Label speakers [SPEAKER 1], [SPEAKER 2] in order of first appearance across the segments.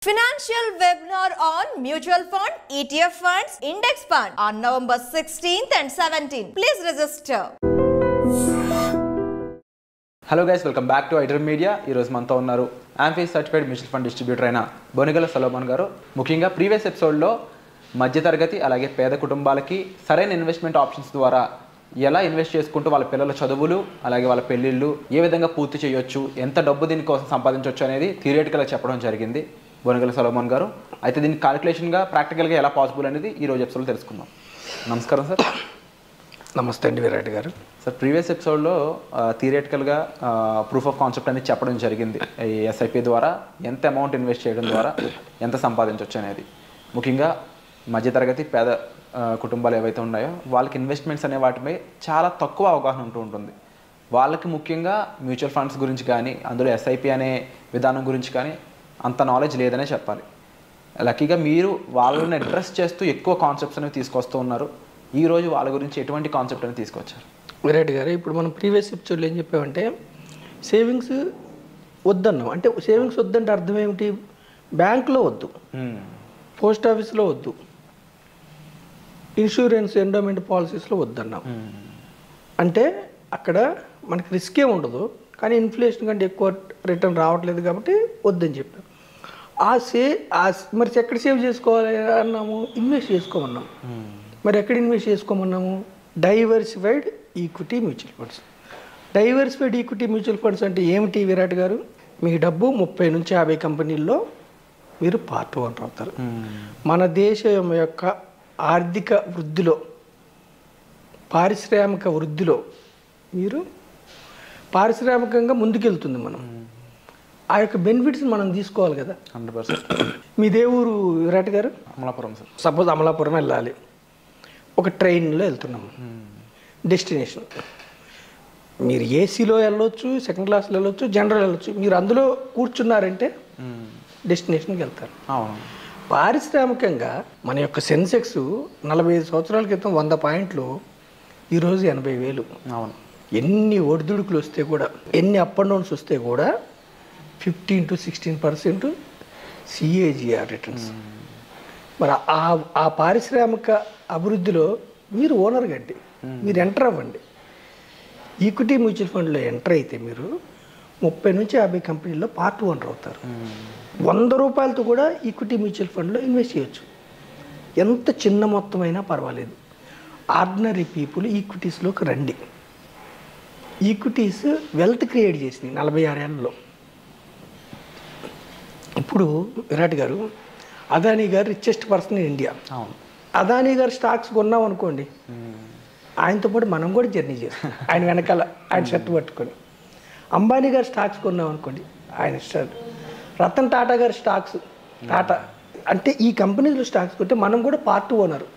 [SPEAKER 1] Financial webinar on mutual fund, ETF funds, index fund on November 16th and 17th. Please register.
[SPEAKER 2] Hello guys, welcome back to IDR Media. ఈ రోజు మనతో ఉన్నారు AMFI certified mutual fund distributor అయిన Bonigala Salomon గారు. ముఖ్యంగా previous ఎపిసోడ్లో మధ్యతరగతి అలాగే పేద కుటుంబాలకి సరైన ఇన్వెస్ట్మెంట్ ఆప్షన్స్ ద్వారా ఎలా ఇన్వెస్ట్ చేసుకుంటూ వాళ్ళ పిల్లల చదువులు అలాగే వాళ్ళ పెళ్ళిళ్ళు ఏ విధంగా పూర్తి చేయొచ్చు, ఎంత డబ్బు దీనికోసం సంపాదించవచ్చు అనేది థియరిటికల్గా చెప్పడం జరిగింది బొనిగల సలోమన్ గారు. అయితే దీన్ని క్యాలిక్యులేషన్గా ప్రాక్టికల్గా ఎలా పాసిబుల్ అనేది ఈ రోజు ఎపిసోడ్లో తెలుసుకుందాం. నమస్కారం సార్.
[SPEAKER 3] నమస్తే అండి విరాట్ గారు.
[SPEAKER 2] సార్, ప్రీవియస్ ఎపిసోడ్లో థియరిటికల్గా ప్రూఫ్ ఆఫ్ కాన్సెప్ట్ అనేది చెప్పడం జరిగింది. ఈ ఎస్ఐపి ద్వారా ఎంత అమౌంట్ ఇన్వెస్ట్ చేయడం ద్వారా ఎంత సంపాదించవచ్చు అనేది. ముఖ్యంగా మధ్యతరగతి పేద కుటుంబాలు ఏవైతే ఉన్నాయో వాళ్ళకి ఇన్వెస్ట్మెంట్స్ అనే వాటిపై చాలా తక్కువ అవగాహన ఉంటుంది. వాళ్ళకి ముఖ్యంగా మ్యూచువల్ ఫండ్స్ గురించి కానీ అందులో ఎస్ఐపి అనే విధానం గురించి కానీ అంత నాలెడ్జ్ లేదనే చెప్పాలి. లక్కీగా మీరు వాళ్ళని అడ్రస్ చేస్తూ ఎక్కువ కాన్సెప్ట్స్ అనేవి తీసుకొస్తూ ఉన్నారు. ఈరోజు వాళ్ళ గురించి ఎటువంటి కాన్సెప్ట్ అనేది తీసుకొచ్చారు?
[SPEAKER 3] విరాట్ గారు, ఇప్పుడు మనం ప్రీవియస్ ఎపిసోడ్లో ఏం చెప్పామంటే సేవింగ్స్ వద్దన్నాం. అంటే సేవింగ్స్ వద్దంటే అర్థం ఏమిటి? బ్యాంకులో వద్దు, పోస్ట్ ఆఫీస్లో వద్దు, ఇన్సూరెన్స్ ఎండోమెంట్ పాలసీస్లో వద్దన్నాం. అంటే అక్కడ మనకి రిస్క్ ఏమి ఉండదు, కానీ ఇన్ఫ్లేషన్ కంటే ఎక్కువ రిటర్న్ రావట్లేదు కాబట్టి వద్దని చెప్పాం. మరి ఎక్కడ సేవ్ చేసుకోవాలి అన్నాము? ఇన్వెస్ట్ చేసుకోమన్నాము. మరి ఎక్కడ ఇన్వెస్ట్ చేసుకోమన్నాము? Diversified equity mutual funds. Diversified equity mutual funds అంటే ఏమిటి విరాట్ గారు? మీ డబ్బు 30 నుంచి 50 కంపెనీల్లో మీరు పార్ట్ ఓనర్ అవుతారు. మన దేశం యొక్క ఆర్థిక వృద్ధిలో, పారిశ్రామిక వృద్ధిలో మీరు పారిశ్రామికంగా ముందుకెళ్తుంది. మనం ఆ యొక్క బెనిఫిట్స్ మనం తీసుకోవాలి కదా.
[SPEAKER 2] 100%.
[SPEAKER 3] మీ దేవురు విరాట్ గారు?
[SPEAKER 2] అమలాపురం సార్.
[SPEAKER 3] సపోజ్ అమలాపురం వెళ్ళాలి, ఒక ట్రైన్లో వెళ్తున్నాము, డెస్టినేషన్. మీరు ఏసీలో వెళ్ళొచ్చు, సెకండ్ క్లాస్లో వెళ్ళొచ్చు, జనరల్ వెళ్ళొచ్చు. మీరు అందులో కూర్చున్నారంటే డెస్టినేషన్కి వెళ్తారు. పారిశ్రామికంగా మన యొక్క సెన్సెక్స్ 45 సంవత్సరాల క్రితం 100 పాయింట్లు, ఈరోజు 80,000.
[SPEAKER 2] అవును. ఎన్ని
[SPEAKER 3] ఒడిదుడుకులు వస్తే కూడా, ఎన్ని అప్ అండ్ డౌన్స్ వస్తే కూడా 15 to 16% CAGR రిటర్న్స్. మరి ఆ పారిశ్రామిక అభివృద్ధిలో మీరు ఓనర్ గడ్డి, మీరు ఎంటర్ అవ్వండి. ఈక్విటీ మ్యూచువల్ ఫండ్లో ఎంటర్ అయితే మీరు 30 నుంచి 50 కంపెనీల్లో పార్ట్ ఓనర్ అవుతారు. 100 రూపాయలతో కూడా ఈక్విటీ మ్యూచువల్ ఫండ్లో ఇన్వెస్ట్ చేయొచ్చు. ఎంత చిన్న మొత్తం అయినా పర్వాలేదు. ఆర్డినరీ పీపుల్ ఈక్విటీస్లోకి రండి. ఈక్విటీస్ వెల్త్ క్రియేట్ చేసినాయి 46 ఏళ్ళలో. ఇప్పుడు విరాట్ గారు, అదానీ గారు richest person in India. Adani గారు స్టాక్స్ కొన్నాం అనుకోండి, ఆయనతో పాటు మనం కూడా జర్నీ చేస్తాం. ఆయన వెనకాల ఆయన షర్ట్ పట్టుకొని. అంబానీ గారు స్టాక్స్ కొన్నాం అనుకోండి, ఆయన షర్ట్. రతన్ టాటా గారి స్టాక్స్, టాటా అంటే ఈ కంపెనీలో స్టాక్స్ కొంటే మనం కూడా పార్ట్ ఓనర్.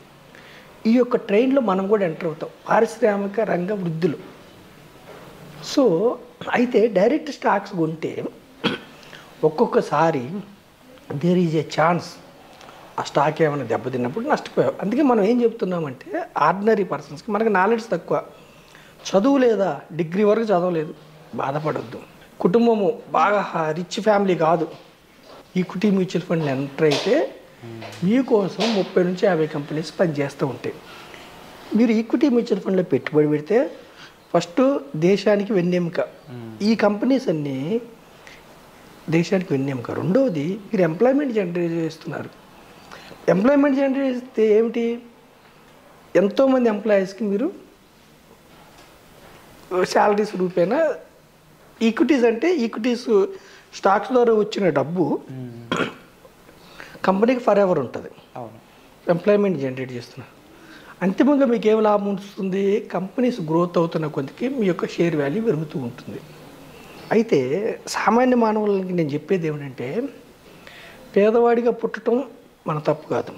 [SPEAKER 3] ఈ యొక్క ట్రైన్లో మనం కూడా ఎంటర్ అవుతాం పారిశ్రామిక రంగ వృద్ధిలో. సో అయితే డైరెక్ట్ స్టాక్స్ కొంటే ఒక్కొక్కసారి దేర్ ఈజ్ ఏ ఛాన్స్ ఆ స్టాక్ ఏమైనా దెబ్బతిన్నప్పుడు నష్టపోయావు. అందుకే మనం ఏం చెప్తున్నామంటే ఆర్డినరీ పర్సన్స్కి, మనకి నాలెడ్జ్ తక్కువ, చదువు లేదా, డిగ్రీ వరకు చదవలేదు, బాధపడొద్దు. కుటుంబము బాగా రిచ్ ఫ్యామిలీ కాదు, ఈక్విటీ మ్యూచువల్ ఫండ్ ఎంటర్ అయితే మీకోసం 30 నుంచి 50 కంపెనీస్ పనిచేస్తూ ఉంటాయి. మీరు ఈక్విటీ మ్యూచువల్ ఫండ్లో పెట్టుబడి పెడితే ఫస్ట్ దేశానికి వెన్నెముక. ఈ కంపెనీస్ అన్నీ దేశానికి వెన్నెముక. రెండవది, మీరు ఎంప్లాయ్మెంట్ జనరేట్ చేస్తున్నారు. ఎంప్లాయ్మెంట్ జనరేట్ చేస్తే ఏమిటి? ఎంతోమంది ఎంప్లాయీస్కి మీరు శాలరీస్ రూపేనా. ఈక్విటీస్ అంటే ఈక్విటీస్ స్టాక్స్ ద్వారా వచ్చిన డబ్బు కంపెనీకి ఫర్ ఎవర్ ఉంటుంది. ఎంప్లాయ్మెంట్ జనరేట్ చేస్తున్నారు. అంతిమంగా మీకు ఏం లాభం వస్తుంది? కంపెనీస్ గ్రోత్ అవుతున్న కొద్దికి మీ యొక్క షేర్ వాల్యూ పెరుగుతూ ఉంటుంది. అయితే సామాన్య మానవులకి నేను చెప్పేది ఏమిటంటే, పేదవాడిగా పుట్టడం మన తప్పు కాదు,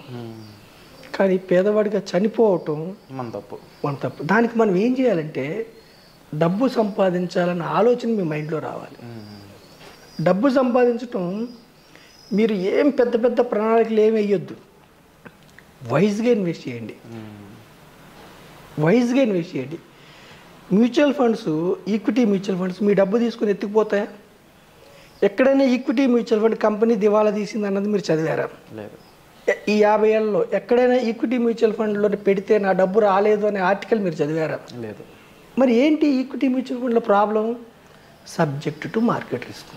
[SPEAKER 3] కానీ పేదవాడిగా చనిపోవటం మన తప్పు. దానికి మనం ఏం చేయాలంటే డబ్బు సంపాదించాలన్న ఆలోచన మీ మైండ్లో రావాలి. డబ్బు సంపాదించటం, మీరు ఏం పెద్ద పెద్ద ప్రణాళికలు ఏమి వేయొద్దు, వైజ్గా ఇన్వెస్ట్ చేయండి. వైజ్గా ఇన్వెస్ట్ చేయండి. Mutual funds, equity mutual funds మీ డబ్బు తీసుకుని ఎత్తుకుపోతాయా? ఎక్కడైనా ఈక్విటీ మ్యూచువల్ ఫండ్ కంపెనీ దివాలా తీసింది అన్నది మీరు చదివారా?
[SPEAKER 2] లేదు.
[SPEAKER 3] ఈ 50 ఏళ్ళలో ఎక్కడైనా ఈక్విటీ మ్యూచువల్ ఫండ్లో పెడితే నా డబ్బు రాలేదు అనే ఆర్టికల్ మీరు చదివారా?
[SPEAKER 2] లేదు.
[SPEAKER 3] మరి ఏంటి ఈక్విటీ మ్యూచువల్ ఫండ్లో problem? Subject to market risk,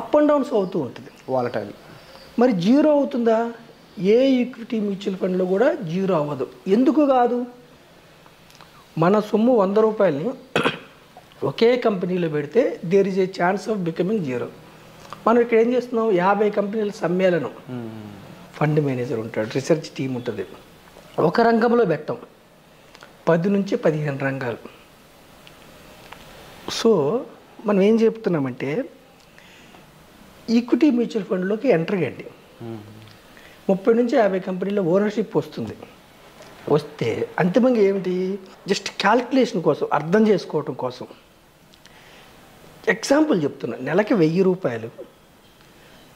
[SPEAKER 3] up and downs అవుతూ ఉంటుంది,
[SPEAKER 2] వాలటైల్.
[SPEAKER 3] మరి జీరో అవుతుందా? ఏ ఈక్విటీ మ్యూచువల్ ఫండ్లో కూడా జీరో అవ్వదు. ఎందుకు కాదు? మన సొమ్ము 100 రూపాయలని ఒకే కంపెనీలో పెడితే there is a chance of becoming zero. మనం ఇక్కడ ఏం చేస్తున్నాం? 50 కంపెనీల సమ్మేళనం, ఫండ్ మేనేజర్ ఉంటాడు, రీసెర్చ్ టీం ఉంటుంది. ఒక రంగంలో పెట్టాం, 10 నుంచి 15 రంగాలు. సో మనం ఏం చెప్తున్నామంటే ఈక్విటీ మ్యూచువల్ ఫండ్లోకి ఎంటర్ కండి. 30 నుంచి 50 కంపెనీల ఓనర్షిప్ వస్తుంది. వస్తే అంతిమంగా ఏమిటి? జస్ట్ క్యాల్కులేషన్ కోసం, అర్థం చేసుకోవటం కోసం. ఎగ్జాంపుల్ చెప్తున్నా, నెలకి 1000 రూపాయలు,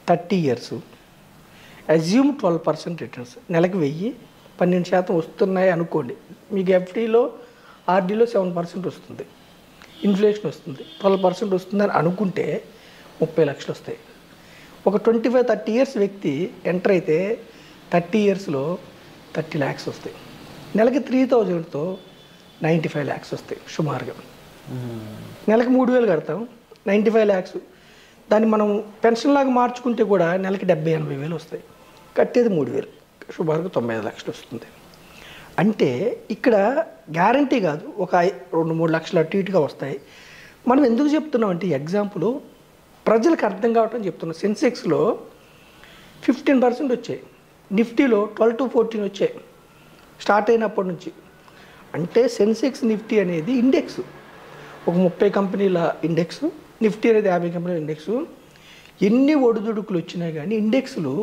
[SPEAKER 3] 30 ఇయర్స్, అజ్యూమ్ 12% రిటర్న్స్. నెలకి 1000, 12% వస్తున్నాయి అనుకోండి. మీకు ఎఫ్డీలో ఆర్డీలో 7% వస్తుంది, ఇన్ఫ్లేషన్ వస్తుంది, 12% వస్తుందని అనుకుంటే 30 లక్షలు వస్తాయి. ఒక 25-30 ఇయర్స్ వ్యక్తి ఎంటర్ అయితే 30 ఇయర్స్లో 30 ల్యాక్స్ వస్తాయి. నెలకి 3000తో 95 ల్యాక్స్ వస్తాయి సుమారుగా. నెలకి 3000 కడతాం, 95 ల్యాక్స్. దాన్ని మనం పెన్షన్ లాగా మార్చుకుంటే కూడా నెలకి 70-80 వేలు వస్తాయి. కట్టేది 3000, సుమారుగా 95 లక్షలు వస్తుంది. అంటే ఇక్కడ గ్యారంటీ కాదు, ఒక 2-3 లక్షలు అటు ఇటుగా వస్తాయి. మనం ఎందుకు చెప్తున్నాం అంటే ఎగ్జాంపుల్ ప్రజలకు అర్థం కావటం చెప్తున్నాం. సెన్సెక్స్లో 15% వచ్చాయి, నిఫ్టీలో 12-14 వచ్చాయి స్టార్ట్ అయినప్పటి నుంచి. అంటే సెన్సెక్స్ నిఫ్టీ అనేది ఇండెక్స్, ఒక 30 కంపెనీల ఇండెక్స్. నిఫ్టీ అనేది 50 కంపెనీల ఇండెక్స్. ఎన్ని ఒడిదుడుకులు వచ్చినా కానీ ఇండెక్స్లు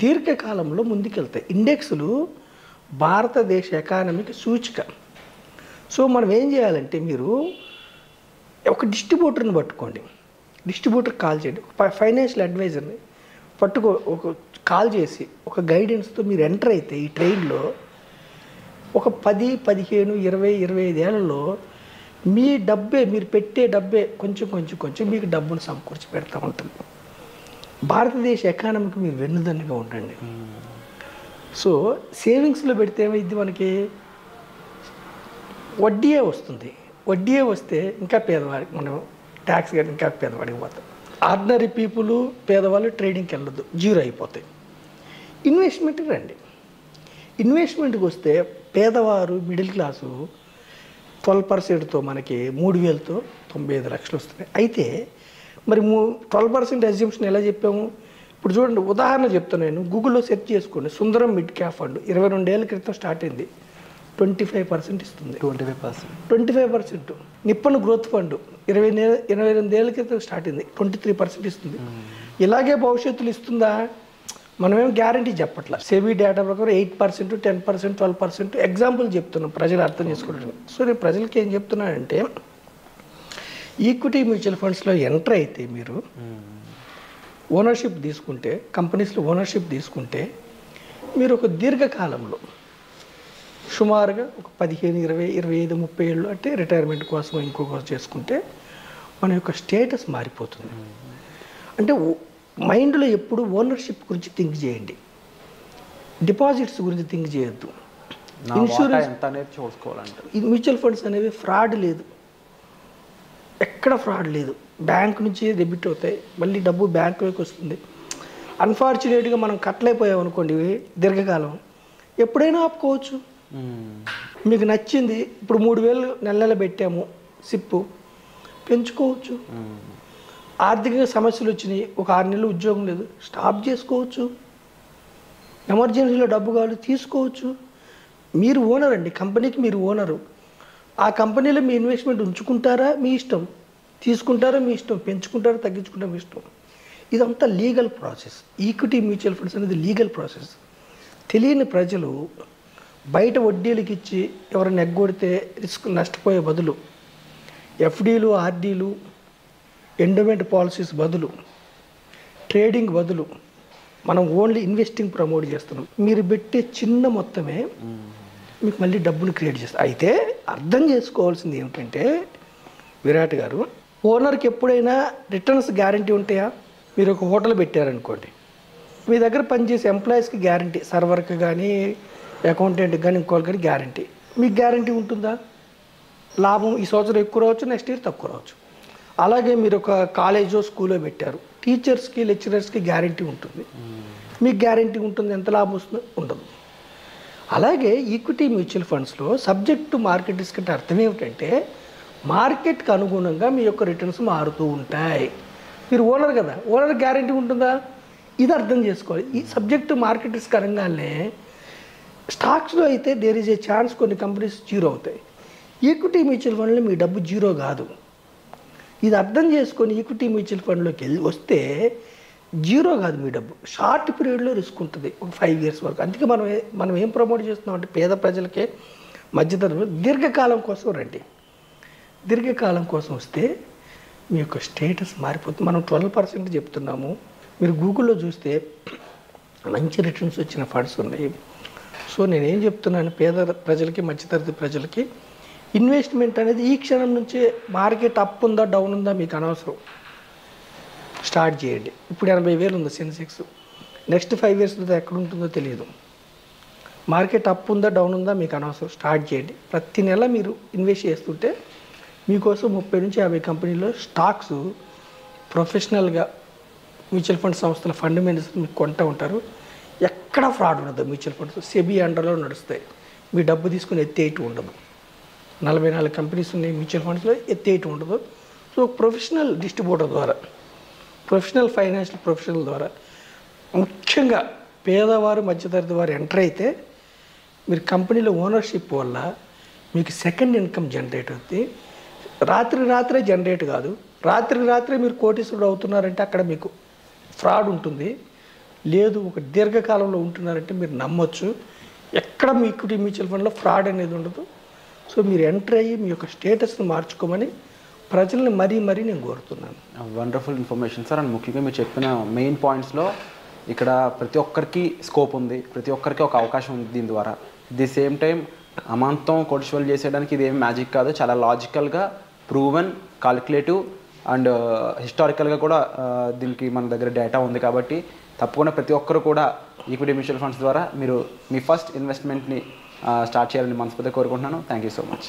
[SPEAKER 3] దీర్ఘకాలంలో ముందుకెళ్తాయి. ఇండెక్స్లు భారతదేశ ఎకానమీకి సూచిక. సో మనం ఏం చేయాలంటే, మీరు ఒక డిస్ట్రిబ్యూటర్ని పట్టుకోండి, డిస్ట్రిబ్యూటర్ కాల్ చేయండి, ఫైనాన్షియల్ అడ్వైజర్ని ఒక కాల్ చేసి ఒక గైడెన్స్తో మీరు ఎంటర్ అయితే ఈ ట్రైన్లో ఒక 10, 15, 20, 25 ఏళ్లలో మీ డబ్బే, మీరు పెట్టే డబ్బే కొంచెం మీకు డబ్బును సమకూర్చి పెడతా ఉంటుంది. భారతదేశ ఎకానమీకి మీరు వెన్నుదన్నుగా ఉండండి. సో సేవింగ్స్లో పెడితే ఏమైంది? మనకి వడ్డీయే వస్తుంది. వడ్డీయే వస్తే ఇంకా పేదవాడికి, మనం ట్యాక్స్ కానీ ఇంకా పేదవాడికి పోతాం. ఆర్డినరీ పీపుల్, పేదవాళ్ళు ట్రేడింగ్కి వెళ్ళొద్దు, జీరో అయిపోతాయి. ఇన్వెస్ట్మెంట్కి రండి. ఇన్వెస్ట్మెంట్కి వస్తే పేదవారు, మిడిల్ క్లాసు 12%తో మనకి 3000తో 95 లక్షలు వస్తున్నాయి. అయితే మరి 12% అజ్యూమ్షన్ ఎలా చెప్పాము? ఇప్పుడు చూడండి, ఉదాహరణ చెప్తాను నేను. గూగుల్లో సెర్చ్ చేసుకోండి, సుందరం మిడ్ క్యాప్ ఫండ్ 22 ఏళ్ళ క్రితం స్టార్ట్ అయింది, 25% ఇస్తుంది. 25%. నిప్పన్ గ్రోత్ ఫండ్ 28 ఏళ్ళ క్రితం స్టార్ట్ అయింది, 23% ఇస్తుంది. ఇలాగే భవిష్యత్తులో ఇస్తుందా? మనమేం గ్యారంటీ చెప్పట్లా. సెబీ డేటా ప్రకారం 8%, 10%, 12%. ఎగ్జాంపుల్ చెప్తున్నాం ప్రజలు అర్థం చేసుకోవడం. సో నేను ప్రజలకి ఏం చెప్తున్నానంటే, ఈక్విటీ మ్యూచువల్ ఫండ్స్లో ఎంటర్ అయితే మీరు ఓనర్షిప్ తీసుకుంటే, కంపెనీస్లో ఓనర్షిప్ తీసుకుంటే, మీరు ఒక దీర్ఘకాలంలో సుమారుగా ఒక 15, 20, 25, 30 ఏళ్ళు అంటే రిటైర్మెంట్ కోసం ఇంకొక చేసుకుంటే మన యొక్క స్టేటస్ మారిపోతుంది. అంటే మైండ్లో ఎప్పుడు ఓనర్షిప్ గురించి థింక్ చేయండి, డిపాజిట్స్ గురించి థింక్ చేయొద్దు.
[SPEAKER 2] ఇన్సూరెన్స్ అనేది చూసుకోవాలంటే
[SPEAKER 3] మ్యూచువల్ ఫండ్స్ అనేవి ఫ్రాడ్ లేదు, ఎక్కడ ఫ్రాడ్ లేదు. బ్యాంక్ నుంచి డెబిట్ అవుతాయి, మళ్ళీ డబ్బు బ్యాంకులోకి వస్తుంది. అన్ఫార్చునేట్గా మనం కట్టలేకపోయాం అనుకోండి దీర్ఘకాలం, ఎప్పుడైనా ఆపుకోవచ్చు. మీకు నచ్చింది, ఇప్పుడు 3000 నెల పెట్టాము, సిప్పు పెంచుకోవచ్చు. ఆర్థికంగా సమస్యలు వచ్చినాయి, ఒక 6 నెలలు ఉద్యోగం లేదు, స్టాప్ చేసుకోవచ్చు. ఎమర్జెన్సీలో డబ్బు కావాలి, తీసుకోవచ్చు. మీరు ఓనర్ అండి, కంపెనీకి మీరు ఓనరు. ఆ కంపెనీలో మీ ఇన్వెస్ట్మెంట్ ఉంచుకుంటారా మీ ఇష్టం, తీసుకుంటారా మీ ఇష్టం, పెంచుకుంటారా తగ్గించుకుంటారా మీ ఇష్టం. ఇదంతా legal process. Equity mutual funds అనేది లీగల్ ప్రాసెస్. తెలియని ప్రజలు బయట వడ్డీలకు ఇచ్చి ఎవరైనా ఎగ్గొడితే రిస్క్ నష్టపోయే బదులు, ఎఫ్డీలు, ఆర్డీలు, ఎండోమెంట్ పాలసీస్ బదులు, ట్రేడింగ్ బదులు మనం ఓన్లీ ఇన్వెస్టింగ్ ప్రమోట్ చేస్తున్నాం. మీరు పెట్టే చిన్న మొత్తమే మీకు మళ్ళీ డబ్బును క్రియేట్ చేస్తారు. అయితే అర్థం చేసుకోవాల్సింది ఏమిటంటే, విరాట్ గారు, ఓనర్కి ఎప్పుడైనా రిటర్న్స్ గ్యారంటీ ఉంటాయా? మీరు ఒక హోటల్ పెట్టారనుకోండి, మీ దగ్గర పనిచేసే ఎంప్లాయీస్కి గ్యారంటీ, సర్వర్కి కానీ అకౌంటెంట్కి కానీ ఇంకోళ్ళకి కానీ గ్యారంటీ. మీకు గ్యారంటీ ఉంటుందా? లాభం ఈ సంవత్సరం ఎక్కువ రావచ్చు, నెక్స్ట్ ఇయర్ తక్కువ రావచ్చు. అలాగే మీరు ఒక కాలేజో స్కూలో పెట్టారు, టీచర్స్కి లెక్చరర్స్కి గ్యారంటీ ఉంటుంది. మీకు గ్యారంటీ ఉంటుంది, ఎంత లాభం వస్తుందో ఉండదు. అలాగే ఈక్విటీ మ్యూచువల్ ఫండ్స్లో సబ్జెక్ట్ టు మార్కెట్ రిస్క్ అంటే అర్థం ఏమిటంటే మార్కెట్కి అనుగుణంగా మీ యొక్క రిటర్న్స్ మారుతూ ఉంటాయి. మీరు ఓనర్ కదా, ఓనర్ గ్యారంటీ ఉంటుందా? ఇది అర్థం చేసుకోవాలి. ఈ సబ్జెక్ట్ టు మార్కెట్ రిస్క్ అనగానే స్టాక్స్లో అయితే దేర్ ఈజ్ ఏ ఛాన్స్ కొన్ని కంపెనీస్ జీరో అవుతాయి. ఈక్విటీ మ్యూచువల్ ఫండ్లో మీ డబ్బు జీరో కాదు. ఇది అర్థం చేసుకొని ఈక్విటీ మ్యూచువల్ ఫండ్లోకి వస్తే జీరో కాదు మీ డబ్బు, షార్ట్ పీరియడ్లో రిస్క్ ఉంటుంది, ఒక 5 years వరకు. అందుకే మనం ఏం ప్రమోట్ చేస్తున్నాం అంటే పేద ప్రజలకే, మధ్యతరగతి దీర్ఘకాలం కోసం రండి. దీర్ఘకాలం కోసం వస్తే మీ యొక్క స్టేటస్ మారిపోతుంది. మనం 12% చెప్తున్నాము. మీరు గూగుల్లో చూస్తే మంచి రిటర్న్స్ వచ్చిన ఫండ్స్ ఉన్నాయి. సో నేనేం చెప్తున్నాను, పేద ప్రజలకి, మధ్యతరగతి ప్రజలకి ఇన్వెస్ట్మెంట్ అనేది ఈ క్షణం నుంచే మార్కెట్ అప్ ఉందా డౌన్ ఉందా మీకు అనవసరం, స్టార్ట్ చేయండి. ఇప్పుడు 80,000 ఉంది సెన్సెక్స్, నెక్స్ట్ 5 years ఎక్కడ ఉంటుందో తెలియదు. మార్కెట్ అప్ ఉందా డౌన్ ఉందా మీకు అనవసరం, స్టార్ట్ చేయండి. ప్రతి నెల మీరు ఇన్వెస్ట్ చేస్తుంటే మీకోసం 30 నుంచి 50 కంపెనీలో స్టాక్స్ ప్రొఫెషనల్గా మ్యూచువల్ ఫండ్ సంస్థల ఫండ్ మేనేజర్స్ మీకు కొంటూ ఉంటారు. ఎక్కడ ఫ్రాడ్ ఉండదు. మ్యూచువల్ ఫండ్స్ సెబీ అండర్లో నడుస్తాయి. మీ డబ్బు తీసుకుని ఎత్తేయటం ఉండదు. 44 కంపెనీస్ ఉన్నాయి మ్యూచువల్ ఫండ్స్లో, ఎత్తేయటం ఉండదు. సో ప్రొఫెషనల్ డిస్ట్రిబ్యూటర్ ద్వారా, ప్రొఫెషనల్ ఫైనాన్షియల్ ప్రొఫెషనల్ ద్వారా, ముఖ్యంగా పేదవారు మధ్యతరగతి వారు ఎంటర్ అయితే మీరు కంపెనీలో ఓనర్షిప్ వల్ల మీకు సెకండ్ ఇన్కమ్ జనరేట్ అవుతుంది. రాత్రే జనరేట్ కాదు, రాత్రే మీరు కోటీశ్వరుడు అవుతున్నారంటే అక్కడ మీకు ఫ్రాడ్ ఉంటుంది. లేదు ఒక దీర్ఘకాలంలో ఉంటున్నారంటే మీరు నమ్మొచ్చు. ఎక్కడ మీ ఈక్విటీ మ్యూచువల్ ఫండ్లో ఫ్రాడ్ అనేది ఉండదు. సో మీరు ఎంటర్ అయ్యి మీ యొక్క స్టేటస్ని మార్చుకోమని ప్రజల్ని మరీ నేను కోరుతున్నాను.
[SPEAKER 2] Wonderful information sir. అండ్ ముఖ్యంగా మీరు చెప్పిన మెయిన్ పాయింట్స్లో ఇక్కడ ప్రతి ఒక్కరికి స్కోప్ ఉంది, ప్రతి ఒక్కరికి ఒక అవకాశం ఉంది దీని ద్వారా. ది సేమ్ టైం అమాంతం కోటీశ్వరులు చేసేయడానికి ఇది ఏం మ్యాజిక్ కాదు, చాలా లాజికల్గా ప్రూవెన్, కాలిక్యులేటివ్ అండ్ హిస్టారికల్గా కూడా దీనికి మన దగ్గర డేటా ఉంది. కాబట్టి తప్పకుండా ప్రతి ఒక్కరు కూడా ఈక్విటీ మ్యూచువల్ ఫండ్స్ ద్వారా మీరు మీ ఫస్ట్ ఇన్వెస్ట్మెంట్ని స్టార్ట్ చేయాలని మనస్ఫూర్తిగా కోరుకుంటున్నాను. Thank you so much.